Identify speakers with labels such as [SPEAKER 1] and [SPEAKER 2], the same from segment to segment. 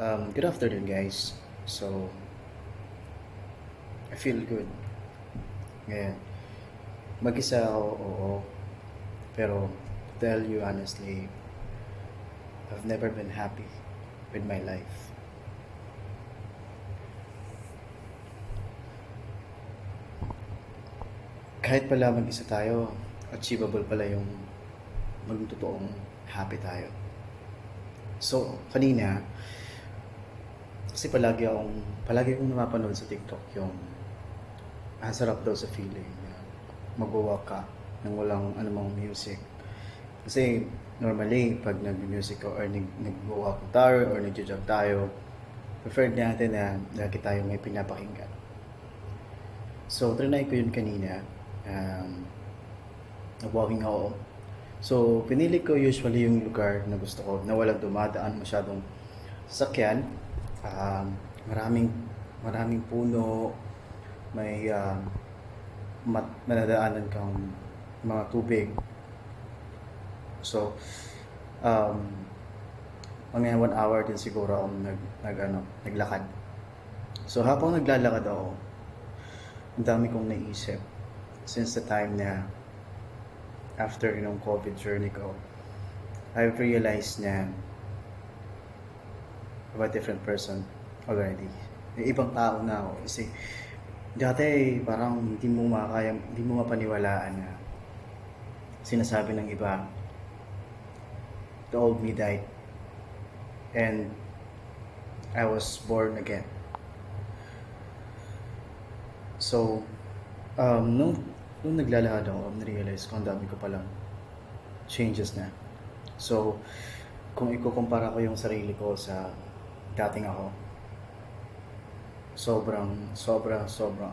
[SPEAKER 1] Good afternoon, guys. So, I feel good. Ngayon, mag-isa ako, oo. Pero, to tell you honestly, I've never been happy with my life. Kahit pala mag-isa tayo, achievable pala yung maging totoong happy tayo. So, kanina, kasi palagi akong napapanood sa TikTok yung ang sarap daw sa feeling na mag-walk ka nang walang anumang music. Kasi normally, pag nag-music ka or nag-walk tayo or nag-jog tayo, preferred natin na lagi tayo may pinapakinggan. So, trinay ko yun kanina. Nag-walking ako. So, pinili ko usually yung lugar na gusto ko na walang dumadaan masyadong sasakyan. Maraming maraming puno, may manadaanan kang mga tubig. So, um, mga 1 hour din siguro akong naglakad. So, habang naglalakad ako, ang dami kong naisip since the time na after yung COVID journey ko, I've realized na I'm a different person already. May ibang tao na ako kasi dati parang hindi mo mapaniwalaan na sinasabi ng iba, the old me died and I was born again. So, nung naglalakad ako, na-realize ko ang dami ko palang changes na. So, kung ikukumpara ko yung sarili ko sa dating ako, sobrang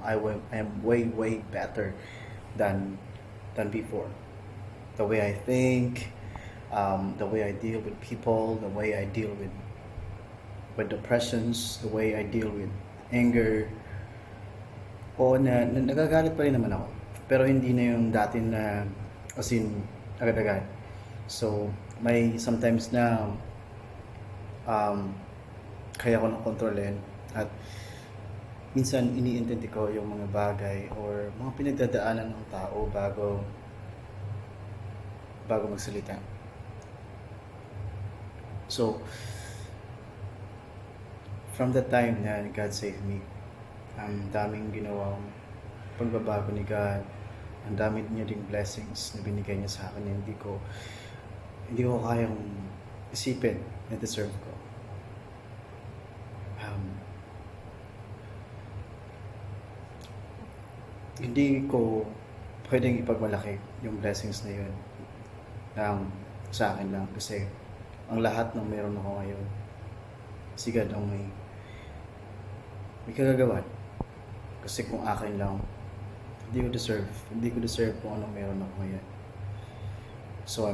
[SPEAKER 1] I am way better than before. The way I think, the way I deal with people, the way I deal with depressions, the way I deal with anger. O nagagalit pa rin naman ako. Pero hindi na yung dati na as in agad-agad. So, may sometimes na kaya ko na kontrolin at minsan iniintindi ko yung mga bagay or mga pinagdadaanan ng tao bago magsalita. So, from the time na God saved me, ang daming ginawang pagbabago ni God, ang dami niya ding blessings na binigay niya sa akin na hindi ko kayang isipin na deserve ko. Hindi ko pwedeng ipagmalaki yung blessings na yun sa akin lang kasi ang lahat ng meron ako ngayon si God ang may kagagawan. Kasi kung akin lang, hindi ko deserve kung anong meron ako ngayon. So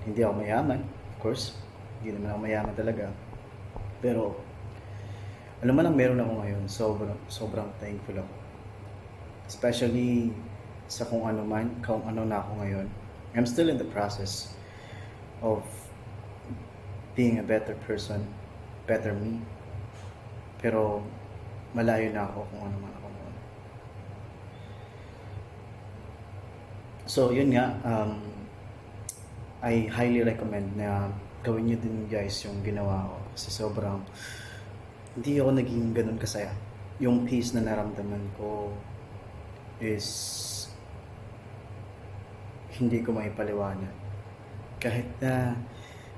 [SPEAKER 1] hindi ako mayaman, of course. Hindi naman ako mayaman talaga. Pero, alam mo lang meron ako ngayon, sobrang thankful ako. Especially sa kung ano na ako ngayon. I'm still in the process of being a better person, better me. Pero, malayo na ako kung ano man ako noon. So, yun nga, I highly recommend na gawin nyo din guys yung ginawa ko. Kasi hindi ako naging ganun kasaya. Yung peace na naramdaman ko is hindi ko maipaliwanag. Kahit na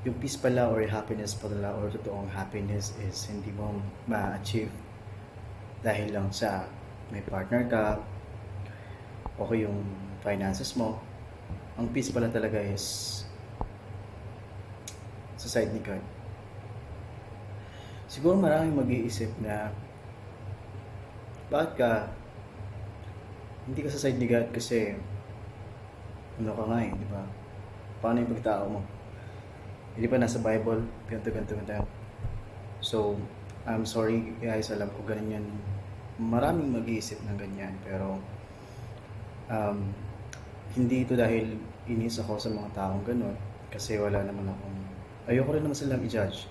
[SPEAKER 1] yung peace pala or happiness pala or totoong happiness is hindi mo ma-achieve dahil lang sa may partner ka, okay yung finances mo. Ang peace pala talaga is sa side ni God. Siguro maraming mag-iisip na bakit hindi ka sa side ni God kasi ano ka nga di ba? Paano yung pagtao mo? Hindi pa nasa Bible, ganito. So, I'm sorry guys, alam ko ganun yan. Maraming mag-iisip ng ganyan, pero hindi ito dahil inis ako sa mga taong ganun kasi ayoko rin naman silang i-judge.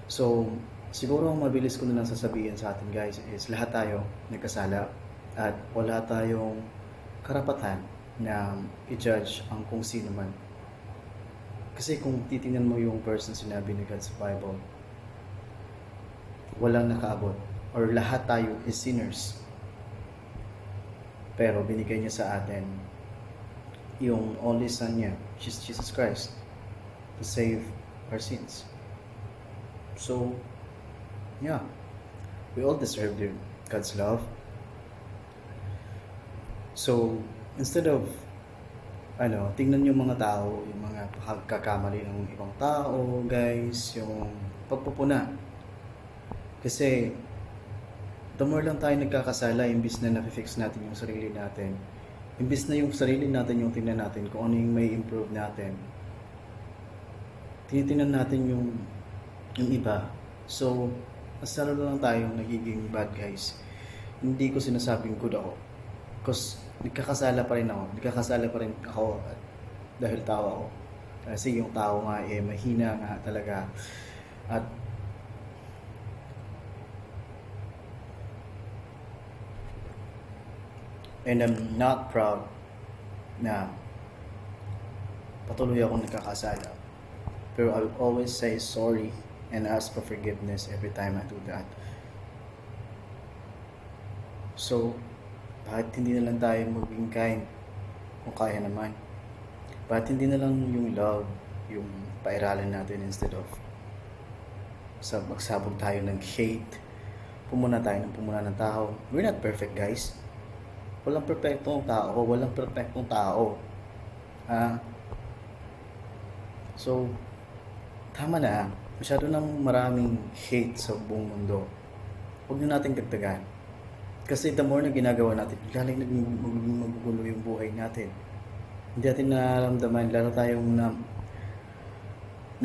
[SPEAKER 1] So, siguro ang mabilis ko na lang sasabihin sa atin guys is lahat tayo nagkasala at wala tayong karapatan na i-judge ang kung sino man. Kasi kung titingnan mo yung verse na sinabi ni God sa Bible, walang nakaabot or lahat tayo is sinners. Pero binigay niya sa atin yung only Son niya, Jesus Christ, to save our sins. So, yeah, we all deserve God's love. So, instead of tingnan yung mga tao, yung mga pagkakamali ng ibang tao, guys, yung pagpupuna. Kasi, the more lang tayo nagkakasala, imbis na na-fix natin yung sarili natin, imbis na yung sarili natin yung tingnan natin kung ano yung may improve natin, tinitingnan natin yung iba. So, mas lalo lang tayong nagiging bad guys. Hindi ko sinasabing good ako. Because nagkakasala pa rin ako dahil tao ako. Kasi yung tao nga mahina nga talaga. At I'm not proud na patuloy akong nagkakasala. Pero I will always say sorry and ask for forgiveness every time I do that. So, bakit hindi na lang tayo maging kind kung kaya naman? Bakit hindi na lang yung love, yung pairalan natin instead of magsabog tayo ng hate, pumuna tayo ng tao. We're not perfect guys. Walang perfectong tao. So, tama na. Masyado nang maraming hate sa buong mundo. Huwag na natin dagdagan. Kasi the more na ginagawa natin, galing magiging magugulo yung buhay natin. Hindi natin nararamdaman, lalo tayong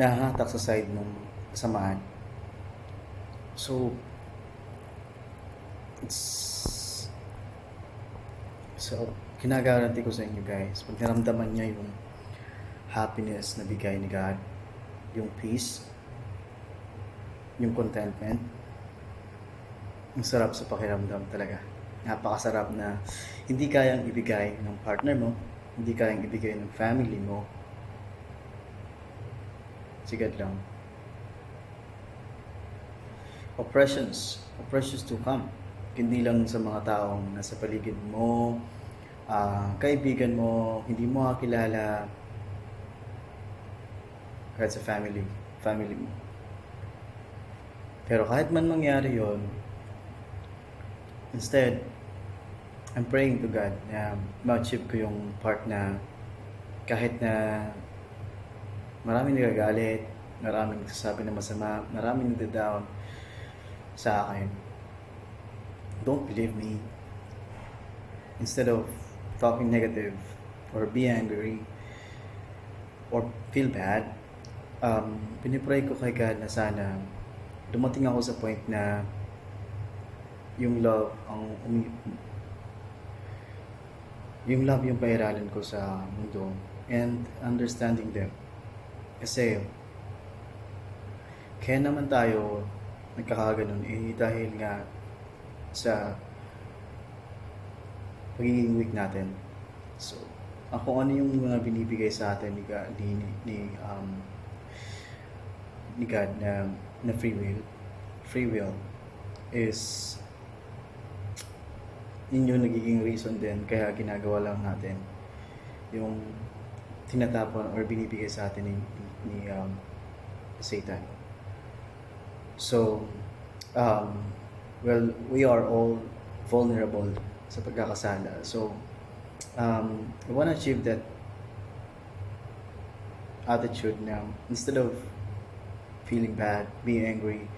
[SPEAKER 1] nahahatak sa side ng kasamaan. So, kinagaranti ko sa inyo guys, pag naramdaman niya yung happiness na bigay ni God, yung peace, yung contentment, ang sarap sa pakiramdam talaga. Napakasarap na hindi kayang ibigay ng partner mo, hindi kayang ibigay ng family mo. Sigad lang. Oppressions to come. Hindi lang sa mga taong nasa paligid mo, kaibigan mo, hindi mo kakilala, kahit sa family mo. Pero kahit man mangyari yon, instead, I'm praying to God na ma-achieve ko yung part na kahit na maraming nagagalit, maraming nagsasabi na masama, maraming nagda-down sa akin, don't believe me. Instead of talking negative or be angry or feel bad, pinipray ko kay God na sana dumating ako sa point na yung love yung pairalan ko sa mundo and understanding them. Kasi kaya naman tayo nagkakaganon dahil nga sa pagiging weak natin. So, kung ano yung mga binibigay sa atin ni God na free will is yun yung nagiging reason din kaya ginagawa lang natin yung tinatapon or binibigay sa atin ni Satan. So, well, we are all vulnerable sa pagkakasala. So, I want to achieve that attitude na instead of feeling bad, being angry,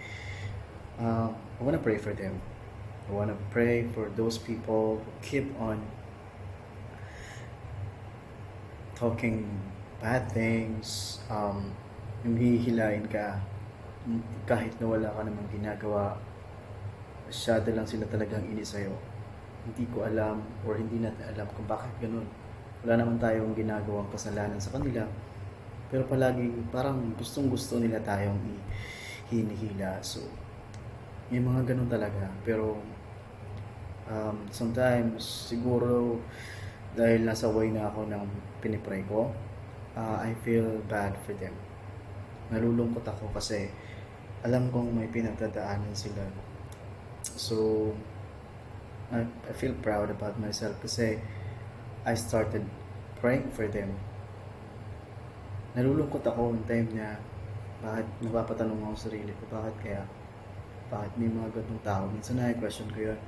[SPEAKER 1] I want to pray for them. I want to pray for those people who keep on talking bad things, yung hihilain ka kahit na wala ka namang ginagawa. Masyado lang sila talagang ini sa'yo. Hindi ko alam or hindi natin alam kung bakit ganun. Wala naman tayong ginagawang kasalanan sa kanila, pero palagi parang gustong gusto nila tayong hinihila. So, may mga ganun talaga. Pero, sometimes, siguro, dahil nasa way na ako ng pinipray ko, I feel bad for them. Nalulungkot ako kasi alam kong may pinagdadaanan sila. So, I feel proud about myself kasi I started praying for them. Nalulungkot ako yung time na bakit napapatanong ako sa sarili ko, bakit may mga ganong tao. Minsan na-question ko yun.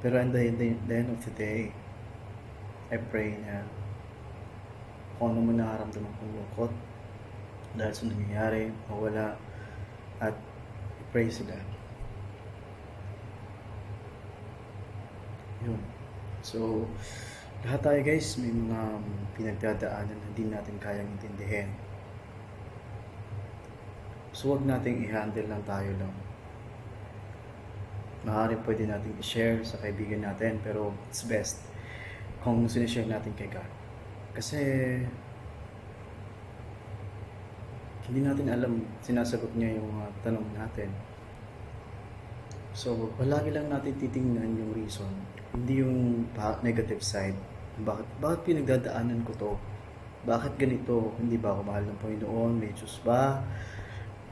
[SPEAKER 1] Pero at the end of the day, I pray na kung ano man nakaramdaman kong lungkot dahil sa nangyayari, mawala, at i-pray sila. Yun. So, lahat tayo guys, may mga pinagdadaanan na hindi natin kayang intindihin. So, huwag nating i-handle lang tayo lang. Maaaring pwede natin i-share sa kaibigan natin, pero it's best kung sinishare natin kay God. Kasi, hindi natin alam, sinasagot niya yung tanong natin. So, palagi lang natin titingnan yung reason, hindi yung negative side. Bakit pinagdadaanan ko to? Bakit ganito? Hindi ba ako mahal ng Panginoon? May Diyos ba?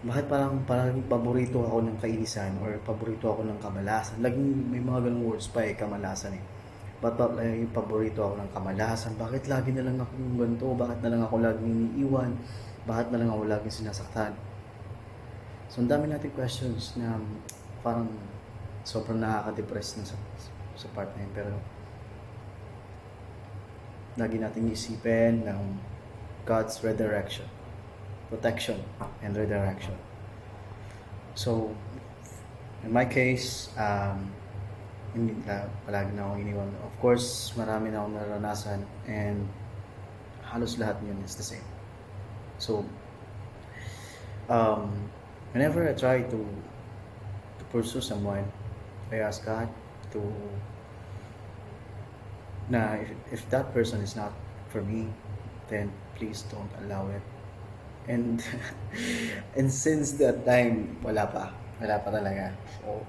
[SPEAKER 1] Bakit parang paborito ako ng kainisan or paborito ako ng kamalasan? Laging may mga ganung words pa kamalasan eh. Ba't yung paborito ako ng kamalasan? Bakit lagi na lang ako yung ganito? Bakit na lang ako laging iniiwan? Bakit na lang ako laging sinasaktan? So, ang dami natin questions na parang sobrang nakaka-depress na sa part na yun. Pero, lagi natin isipin ng God's redirection, protection, and redirection. So, in my case, hindi palagi na akong iniwan. Of course, marami na akong naranasan and halos lahat yun is the same. So, whenever I try to pursue someone, I ask God to if that person is not for me, then please don't allow it. And and since that time, wala pa talaga. So,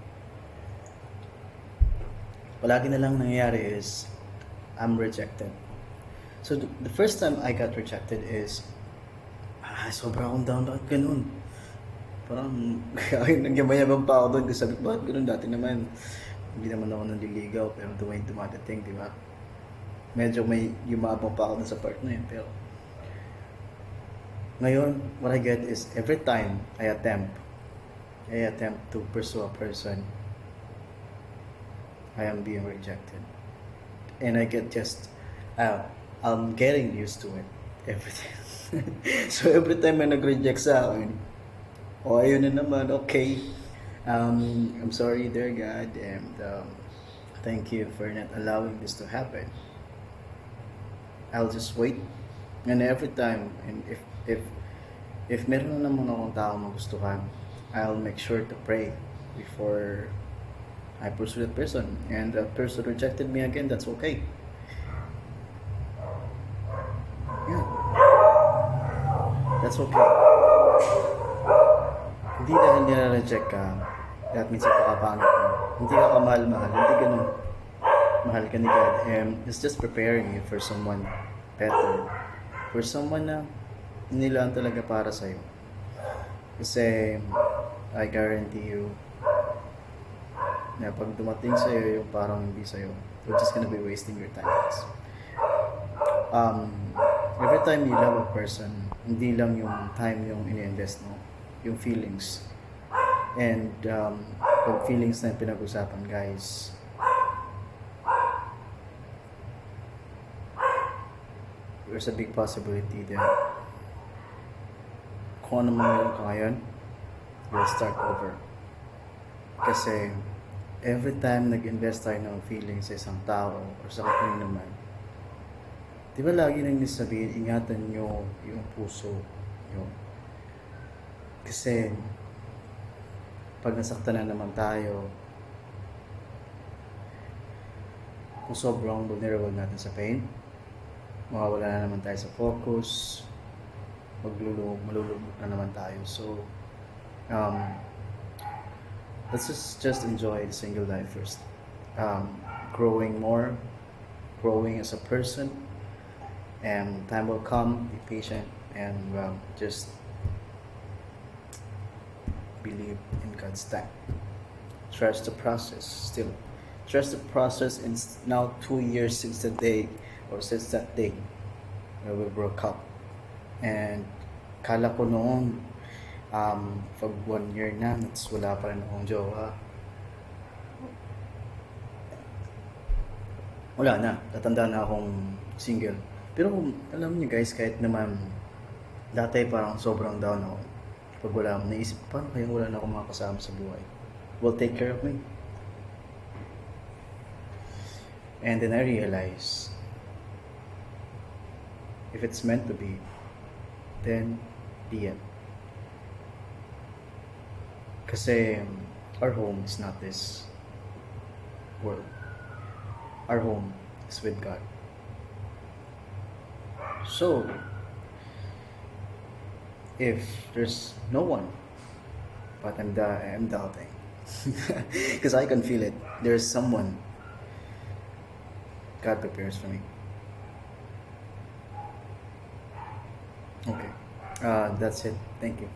[SPEAKER 1] palagi na lang nangyayari is I'm rejected. So the first time I got rejected is sobrang akong down, bakit ganun? Parang nagyamayabang pa ako doon kasi sabi ko, bakit ganun? Dati naman hindi naman ako nanliligaw pero dumadating, di ba? Medyo may yumabang pa ako sa part na yun, pero ngayon, what I get is every time I attempt to pursue a person, I am being rejected. And I get I'm getting used to it every time. So every time may nag-reject sa akin, ayun na naman, okay. I'm sorry there, God, and thank you for not allowing this to happen. I'll just wait. And every time, and if meron na naman akong tao magustuhan, I'll make sure to pray before I pursue that person. And that person rejected me again, that's okay. Yeah. That's okay. Hindi dahil nire-reject ka, that means ipakapangit mo. Hindi ka kamahal-mahal, hindi ganun. Mahal ka ni God. It's just preparing you for someone better. For someone na nilaan talaga para sa'yo. Kasi, I guarantee you, na pag dumating sa'yo yung parang hindi sa'yo, you're just gonna be wasting your time. Every time you love a person, hindi lang yung time yung ini-invest mo, yung feelings. And pag feelings na pinag-usapan, guys, there's a big possibility that kung ano man meron ka ngayon, you'll start over. Kasi every time nag-invest tayo ng feelings sa isang tao or sa kanya naman, di ba lagi nang sabihin, ingatan nyo yung puso nyo. Kasi pag nasaktan na naman tayo, kung sobrang vulnerable natin sa pain, mawawala na naman tayo sa focus, malulubog na naman tayo. So, Um, let's just enjoy the single life first. Growing more, growing as a person, and time will come. Be patient and just believe in God's time. Trust the process. Still, trust the process. In now 2 years since the day or since that day where we broke up, and kala ko noon pag 1 year na, wala pa rin akong jowa. Wala na, tatanda na akong single. Pero alam niyo guys, kahit naman dati parang sobrang down ako. Pag wala akong naisip, paano kaya wala na akong mga kasama sa buhay? Will take care of me. And then I realized, if it's meant to be, then be it. Kasi our home is not this world. Our home is with God. So, if there's no one, but I'm doubting, because I can feel it. There's someone God prepares for me. Okay, that's it. Thank you.